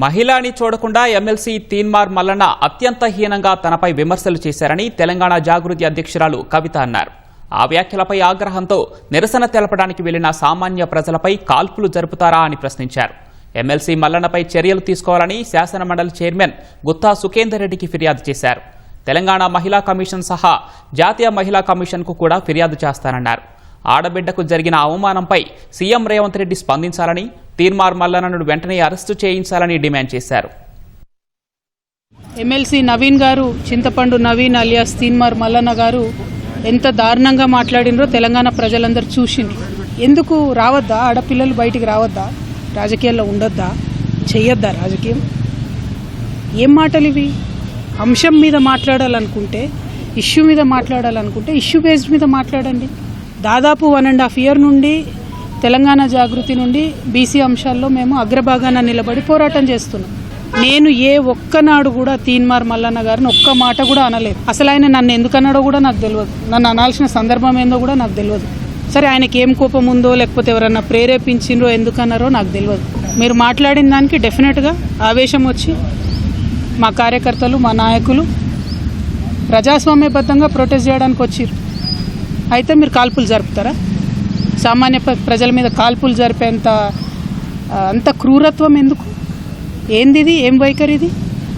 మహిళని చూడకుండా ఎమ్మెల్సీ తీన్మార్ మల్లన్న అత్యంత హీనంగా తనపై విమర్శలు చేశారని తెలంగాణ జాగృతి అధ్యక్షురాలు కవిత అన్నారు. ఆ వ్యాఖ్యలపై ఆగ్రహంతో నిరసన తెలపడానికి వెళ్లిన సామాన్య ప్రజలపై కాల్పులు జరుపుతారా అని ప్రశ్నించారు. ఎమ్మెల్సీ మల్లన్నపై చర్యలు తీసుకోవాలని శాసనమండలి చైర్మన్ గుత్తా సుఖేందర్ రెడ్డికి ఫిర్యాదు చేశారు. తెలంగాణ మహిళా కమిషన్ సహా జాతీయ మహిళా కమిషన్కు కూడా ఫిర్యాదు చేస్తానన్నారు. ఆడబిడ్డకు జరిగిన అవమానంపై సీఎం రేవంత్ రెడ్డి స్పందించాలని, తీన్మార్ మల్లన్నను వెంటనే అరెస్టు చేయించాలని డిమాండ్ చేశారు. ఎమ్మెల్సీ నవీన్ గారు, చింతపండు నవీన్ అలియాస్ తీన్మార్ మల్లన్న గారు ఎంత దారుణంగా మాట్లాడినరో తెలంగాణ ప్రజలందరూ చూసిండ్రు. ఎందుకు రావద్దా? ఆడపిల్లలు బయటికి రావద్దా? రాజకీయాల్లో ఉండొద్దా? చెయ్యొద్దా రాజకీయం? ఏం మాటలు ఇవి? అంశం మీద మాట్లాడాలనుకుంటే, ఇష్యూ మీద మాట్లాడాలనుకుంటే ఇష్యూ బేస్డ్ మీద మాట్లాడండి. దాదాపు 1.5 year నుండి తెలంగాణ జాగృతి నుండి బీసీ అంశాల్లో మేము అగ్రభాగాన నిలబడి పోరాటం చేస్తున్నాం. నేను ఏ ఒక్కనాడు కూడా తీన్మార్ మల్లన్న గారిని ఒక్క మాట కూడా అనలేదు. అసలు ఆయన నన్ను ఎందుకన్నాడో కూడా నాకు తెలియదు. నన్ను అనాల్సిన సందర్భం ఏందో కూడా నాకు తెలియదు. సరే, ఆయనకి ఏం కోపం ఉందో లేకపోతే ఎవరన్నా ప్రేరేపించిండ్రో ఎందుకన్నారో నాకు తెలియదు. మీరు మాట్లాడిన దానికి డెఫినెట్గా ఆవేశం వచ్చి మా కార్యకర్తలు, మా నాయకులు ప్రజాస్వామ్యబద్ధంగా ప్రొటెస్ట్ చేయడానికి వచ్చిర్రు. అయితే మీరు కాల్పులు జరుపుతారా? సామాన్య ప్రజల మీద కాల్పులు జరిపేంత అంత క్రూరత్వం ఎందుకు? ఏంది ఇది? ఏం వైఖరి ఇది?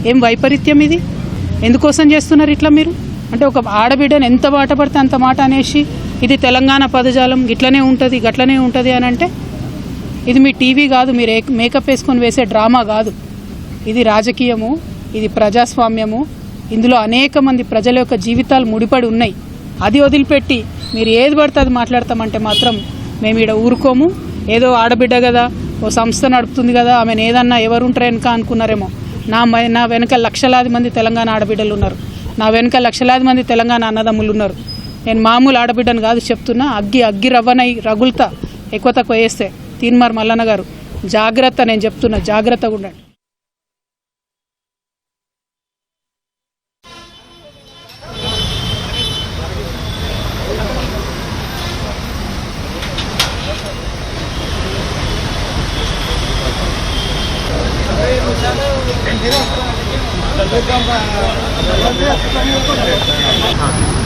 ఏం వైపరీత్యం ఇది? ఎందుకోసం చేస్తున్నారు ఇట్లా మీరు? అంటే ఒక ఆడబిడ్డను ఎంత మాట పడితే అంత మాట అనేసి ఇది తెలంగాణ పదజాలం గిట్లనే ఉంటుంది గట్లనే ఉంటుంది అని అంటే ఇది మీ టీవీ కాదు, మీరు మేకప్ వేసుకొని వేసే డ్రామా కాదు. ఇది రాజకీయము, ఇది ప్రజాస్వామ్యము. ఇందులో అనేక మంది ప్రజల యొక్క జీవితాలు ముడిపడి ఉన్నాయి. అది వదిలిపెట్టి మీరు ఏది పడితే అది మాట్లాడతామంటే మాత్రం మేము ఈడ ఊరుకోము. ఏదో ఆడబిడ్డ కదా, ఓ సంస్థ నడుపుతుంది కదా, ఆమెను ఏదన్నా ఎవరుంటారు వెనక అనుకున్నారేమో. నా వెనక లక్షలాది మంది తెలంగాణ ఆడబిడ్డలు ఉన్నారు. నా వెనక లక్షలాది మంది తెలంగాణ అన్నదమ్ములు ఉన్నారు. నేను మామూలు ఆడబిడ్డను కాదు చెప్తున్నా. అగ్గి రవ్వనై రగులుతా ఎక్కువ తక్కువ వేస్తే. తీన్మార్ మల్లన్న గారు జాగ్రత్త, నేను చెప్తున్నా, జాగ్రత్తగా ఉండండి. Gracias.